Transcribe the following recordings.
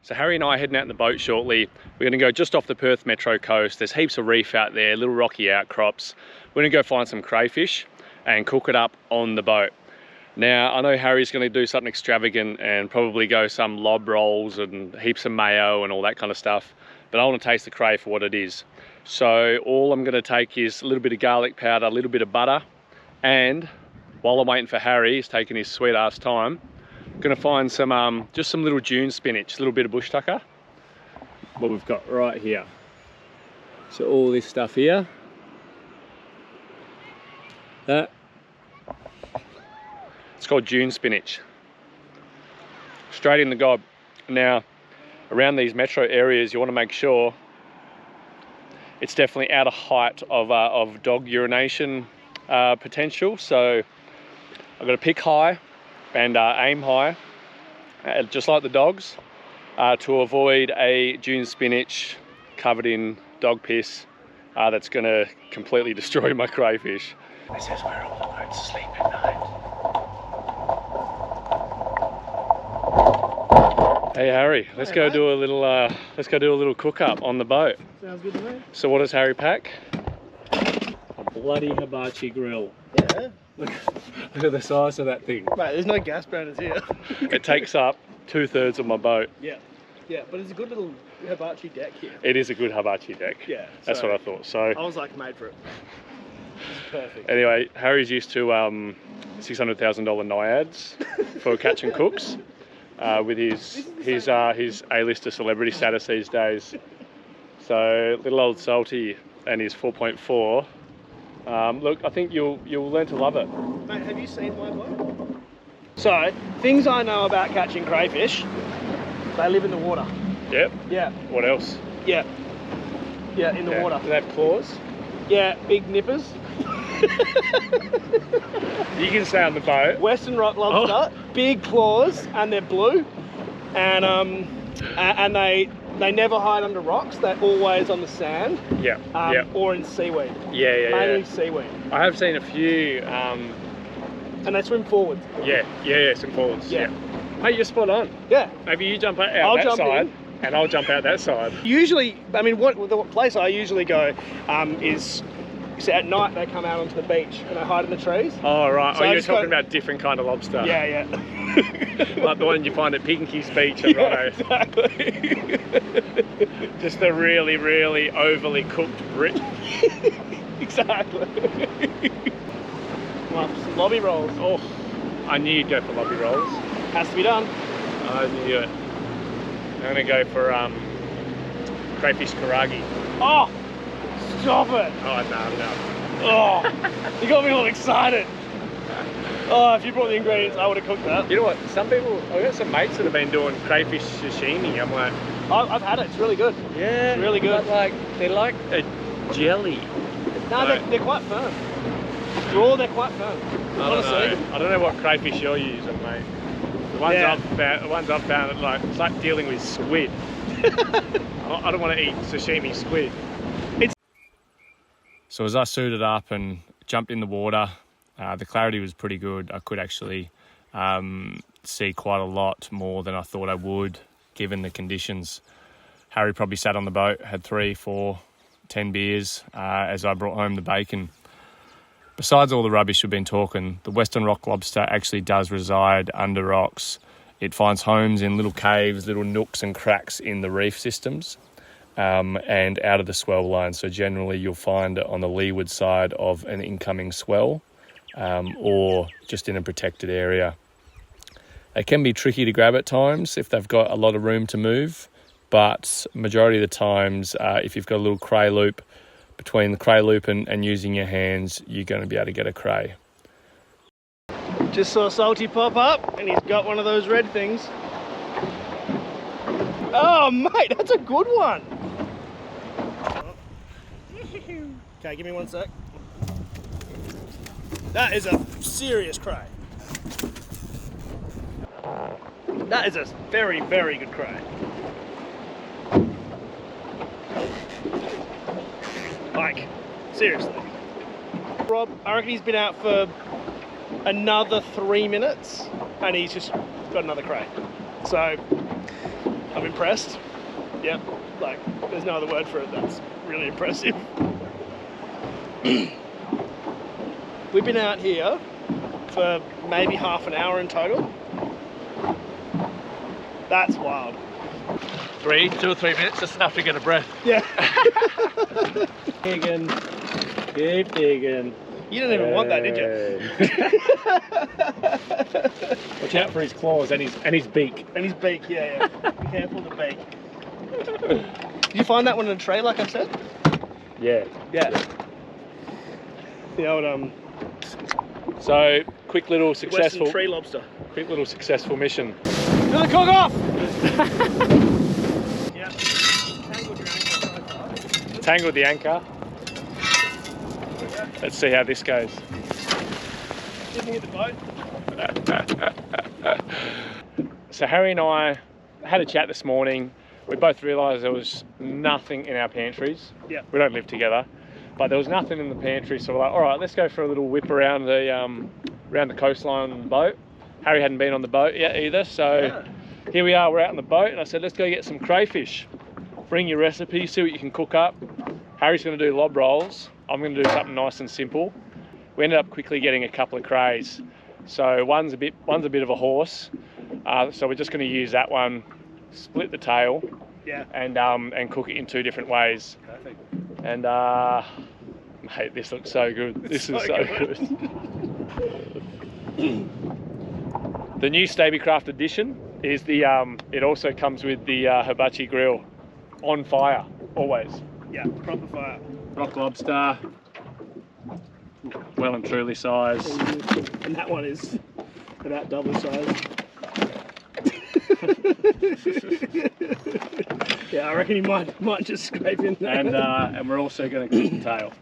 So Harry and I are heading out in the boat shortly. We're going to go just off the Perth Metro coast. There's heaps of reef out there, little rocky outcrops. We're going to go find some crayfish and cook it up on the boat. Now, I know Harry's going to do something extravagant and probably go some lob rolls and heaps of mayo and all that kind of stuff, but I want to taste the cray for what it is. So all I'm going to take is a little bit of garlic powder, a little bit of butter, and while I'm waiting for Harry, he's taking his sweet ass time, I'm going to find some just some little June spinach, a little bit of bush tucker. What we've got right here. So all this stuff here. That. It's called June spinach. Straight in the gob. Now, around these metro areas, you want to make sure it's definitely out of height of dog urination potential. So I've got to pick high and aim high, just like the dogs, to avoid a June spinach covered in dog piss that's going to completely destroy my crayfish. This is where all the boats sleep at night. Hey Harry, let's go do a little cook up on the boat. Sounds good to me. So what does Harry pack? A bloody Hibachi Grill. Yeah. Look at the size of that thing. Mate, there's no gas burners here. It takes up 2/3 of my boat. Yeah. Yeah, but it's a good little hibachi deck here. It is a good hibachi deck. Yeah. That's what I thought. So I was like made for it. It's perfect. Anyway, Harry's used to $600,000 naiads for catching cooks with his A-lister celebrity status these days. So little old Salty and his 4.4. Look, I think you'll learn to love it. Mate, have you seen my boat? So, things I know about catching crayfish, they live in the water. Yep. Yeah. What else? Yeah. Yeah, in the water. Do they have claws? Yeah, big nippers. You can stay on the boat. Western Rock Lobster, big claws, and they're blue. And they never hide under rocks. They're always on the sand. Yeah. Or in seaweed. Yeah. Mainly seaweed. I have seen a few. And they swim forwards. Yeah, some forwards. Yeah. Mate, you're spot on. Yeah. Maybe you jump out that side, and I'll jump out that side. Usually, I mean, the place I usually go is, so at night they come out onto the beach and they hide in the trees. Oh, right. So you're talking about different kind of lobster. Yeah. Like the one you find at Pinky's Beach at Rono. Exactly. Just the really, really overly cooked Brit. Exactly. Well, some lobby rolls. Oh, I knew you'd go for lobby rolls. Has to be done. I knew it. I'm going to go for crayfish karagi. Oh, stop it. Oh, no. Oh, you got me all excited. Oh, if you brought the ingredients, I would have cooked that. You know what? I've got some mates that have been doing crayfish sashimi. I'm like... I've had it. It's really good. Yeah. It's really good. But they're like a jelly. No, they're quite firm. They're quite firm. I don't know what crayfish you're using, mate. The ones I've found, it's like dealing with squid. I don't want to eat sashimi squid. So as I suited up and jumped in the water, the clarity was pretty good. I could actually see quite a lot more than I thought I would, given the conditions. Harry probably sat on the boat, had 3, 4, 10 beers as I brought home the bacon. Besides all the rubbish we've been talking, the Western Rock Lobster actually does reside under rocks. It finds homes in little caves, little nooks and cracks in the reef systems and out of the swell line. So generally you'll find it on the leeward side of an incoming swell or just in a protected area. They can be tricky to grab at times if they've got a lot of room to move, but majority of the times if you've got a little cray loop, between the cray loop and using your hands, you're going to be able to get a cray. Just saw Salty pop up and he's got one of those red things. Oh mate, that's a good one. Okay, give me 1 sec. That is a serious cray. That is a very, very good cray. Like, seriously. Rob, I reckon he's been out for another 3 minutes and he's just got another cray. So, I'm impressed. Yep, like there's no other word for it. That's really impressive. We've been out here for maybe half an hour in total. That's wild. 2 or 3 minutes, just enough to get a breath. Yeah. Digging, keep digging. You didn't even want that, did you? Watch out for his claws and his beak. And his beak, yeah. Be careful of the beak. Did you find that one in a tray, like I said? Yeah. The old So quick little successful. Western tree lobster. Quick little successful mission. Gonna cook off. Yeah. Tangled the anchor. Let's see how this goes. Didn't hit the boat. So Harry and I had a chat this morning. We both realised there was nothing in our pantries. Yeah. We don't live together, but there was nothing in the pantry. So we're like, all right, let's go for a little whip around the coastline on the boat. Harry hadn't been on the boat yet either, so here we are. We're out on the boat, and I said, let's go get some crayfish. Bring your recipe, see what you can cook up. Harry's going to do lob rolls. I'm going to do something nice and simple. We ended up quickly getting a couple of crays. So one's a bit of a horse. So we're just going to use that one, split the tail, and cook it in 2 different ways. Perfect. And mate, this looks so good. This is so good. The new Stabbycraft edition is the. It also comes with the Hibachi Grill, on fire always. Yeah, proper fire. Rock Lobster, well and truly sized. And that one is about double size. Yeah, I reckon he might just scrape in there. And we're also going to cook the tail.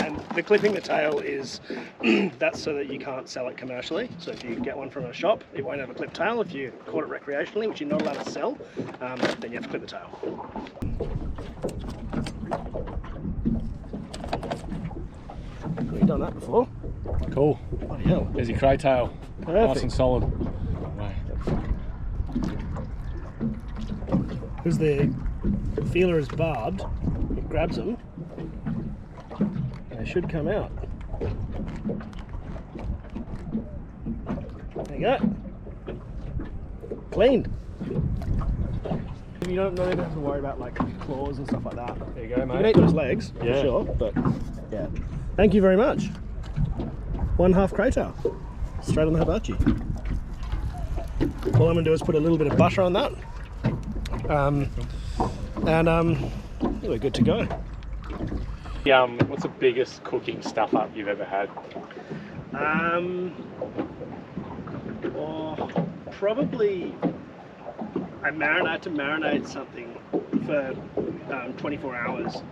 And the clipping the tail is that's so that you can't sell it commercially. So if you get one from a shop, it won't have a clipped tail. If you caught it recreationally, which you're not allowed to sell, then you have to clip the tail. We've done that before. Cool. Bloody hell. There's your cray tail. Perfect. Nice and solid. Because the feeler is barbed, it grabs them, and they should come out. There you go. Cleaned. You don't even have to worry about like claws and stuff like that. There you go, mate. You can eat those legs, Yeah. for sure, but yeah. Thank you very much. 1/2 crater, straight on the hibachi. All I'm gonna do is put a little bit of butter on that. We're good to go. What's the biggest cooking stuff up you've ever had? Probably I had to marinate something for 24 hours,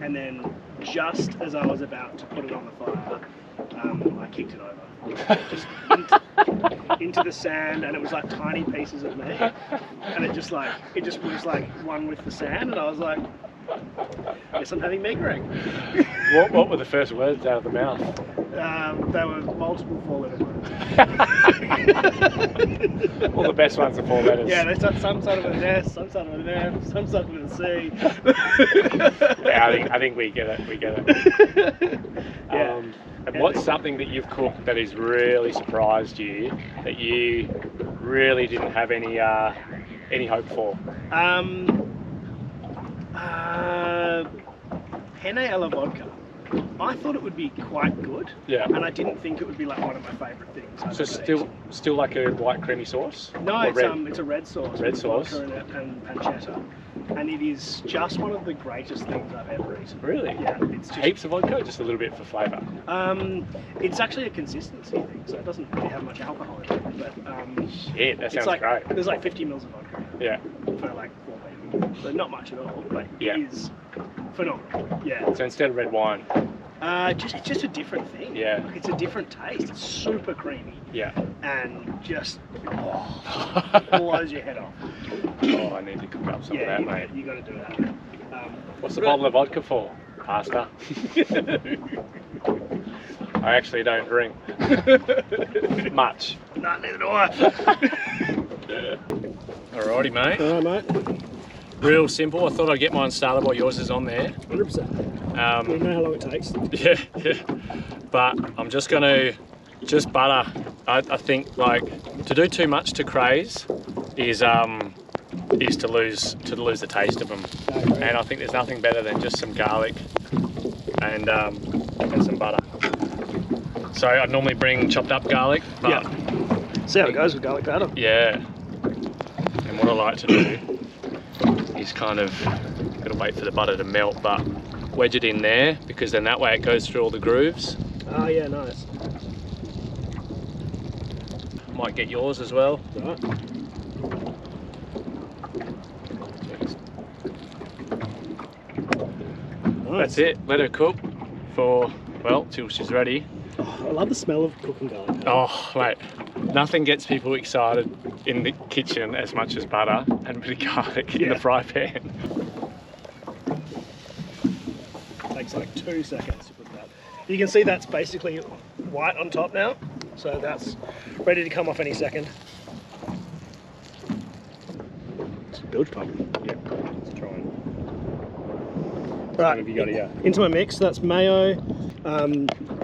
and then just as I was about to put it on the fire, I kicked it over. Just into the sand, and it was like tiny pieces of meat, and it just was like one with the sand, and I was like, guess I'm having meat ring. What were the first words out of the mouth? They were multiple 4-letter words. All the best ones are 4 letters. Yeah, they start some sort of with an S, some sort of with an F, some sort of with a C. Yeah, I think we get it. Yeah. And what's something that you've cooked that has really surprised you, that you really didn't have any hope for? Penne alla vodka. I thought it would be quite good. Yeah. And I didn't think it would be like one of my favourite things. So still like a white creamy sauce? No, Or it's a red sauce. Red with sauce. vodka and pancetta. And it is just one of the greatest things I've ever eaten. Really? Yeah. It's just, Heaps of vodka, or just a little bit for flavour? it's actually a consistency thing, so it doesn't really have much alcohol in it. But Shit, that sounds great. great. There's like 50 mils of vodka Yeah. for like 4 people. So not much at all, but Yeah. it is phenomenal. Yeah. So instead of red wine. It's just a different thing. Yeah. Like, it's a different taste. It's super creamy Yeah. and just blows your head off. Oh, I need to cook up some of that, mate. You got to do that. What's the bottle of vodka for? Pasta. I actually don't drink much. No, neither do I. Alrighty, mate. All right, mate. Real simple. I thought I'd get mine started while yours is on there. 100%. We know how long it takes. Yeah. But I'm just gonna butter. I think like to do too much to craze is to lose the taste of them. And I think there's nothing better than just some garlic and some butter. So I normally bring chopped up garlic. But yeah. See how it goes with garlic powder. Yeah. And what I like to do is kind of gotta wait for the butter to melt, but wedge it in there because then that way it goes through all the grooves. Oh yeah, nice. Might get yours as well. Right. That's it. Let her cook for, well, till she's ready. Oh, I love the smell of cooking garlic. Oh, mate. Nothing gets people excited in the kitchen as much as butter and a bit of garlic in the fry pan. Takes like 2 seconds to put that. You can see that's basically white on top now, so that's ready to come off any second. It's a bilge pump. Yeah, let's try it. Right, What have you got here? Into my mix, that's mayo,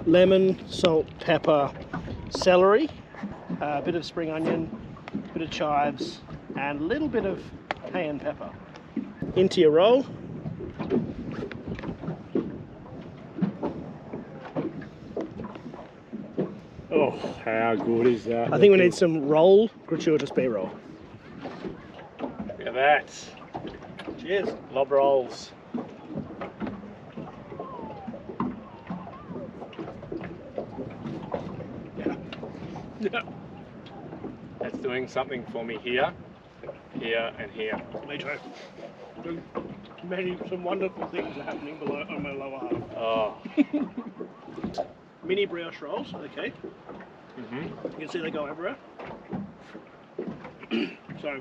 lemon, salt, pepper, celery, a bit of spring onion, a bit of chives, and a little bit of cayenne pepper. Into your roll. Oh, how good is that? I think we need some roll, gratuitous bee roll. Look at that. Cheers. Lob rolls. Yeah. That's doing something for me here, here, and here. Me too. Some wonderful things are happening below on my lower half. Oh. Mini brioche rolls, okay. Mm-hmm. You can see they go everywhere. So,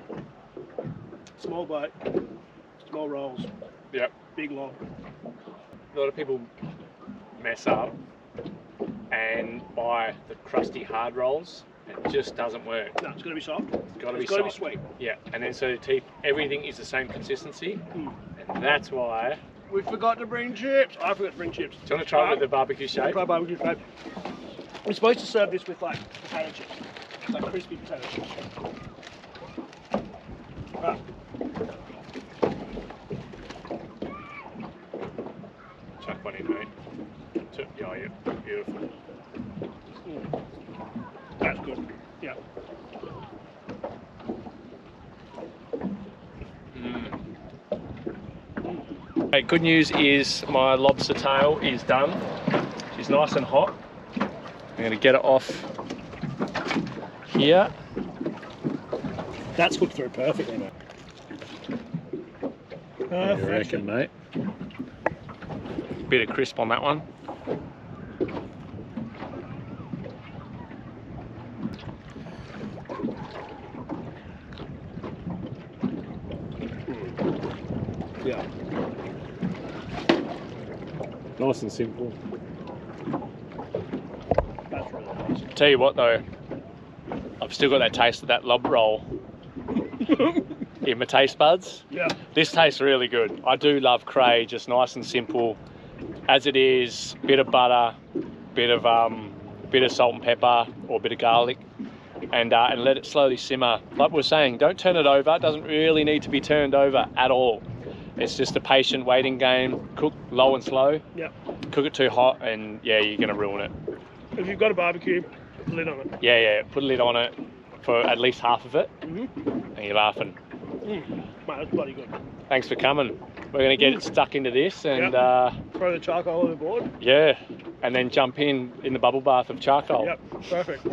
small bite, small rolls, Yep. big long. A lot of people mess up and buy the crusty hard rolls. It just doesn't work. No, it's got to be soft. It's got to be got to be soft. sweet. Yeah, and then so everything is the same consistency, and that's why. We forgot to bring chips. I forgot to bring chips. Do you want to try it with the barbecue shape? Try barbecue shape. We're supposed to serve this with like potato chips, like crispy potato chips. Right. Chuck one in, mate. Yeah, yeah, beautiful. That's good. Yeah. Okay, good news is my lobster tail is done. She's nice and hot. I'm going to get it off here. That's cooked through perfectly, mate. What do you reckon, mate? Bit of crisp on that one. Yeah. Nice and simple. That's really nice. Tell you what though, I've still got that taste of that lob roll in my taste buds. Yeah. This tastes really good. I do love cray, just nice and simple as it is. Bit of butter, bit of salt and pepper, or a bit of garlic, and let it slowly simmer. Like we were saying, don't turn it over. It doesn't really need to be turned over at all. It's just a patient waiting game. Cook low and slow. Yeah. Cook it too hot, and yeah, you're gonna ruin it. If you've got a barbecue, put a lid on it. Yeah. Put a lid on it for at least half of it, and you're laughing. Mate, that's bloody good. Thanks for coming. We're going to get it stuck into this and throw the charcoal overboard. yeah, and then jump in the bubble bath of charcoal. Yep, perfect.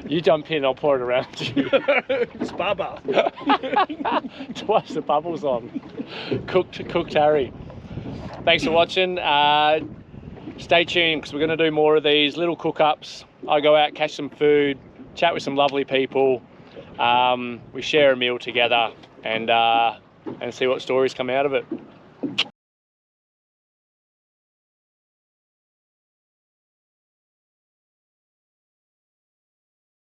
You jump in, I'll pour it around you. Spa bath. Twice the bubbles on. Cooked Harry. Thanks for watching. Stay tuned because we're going to do more of these little cook-ups. I go out, catch some food, chat with some lovely people. We share a meal together and see what stories come out of it.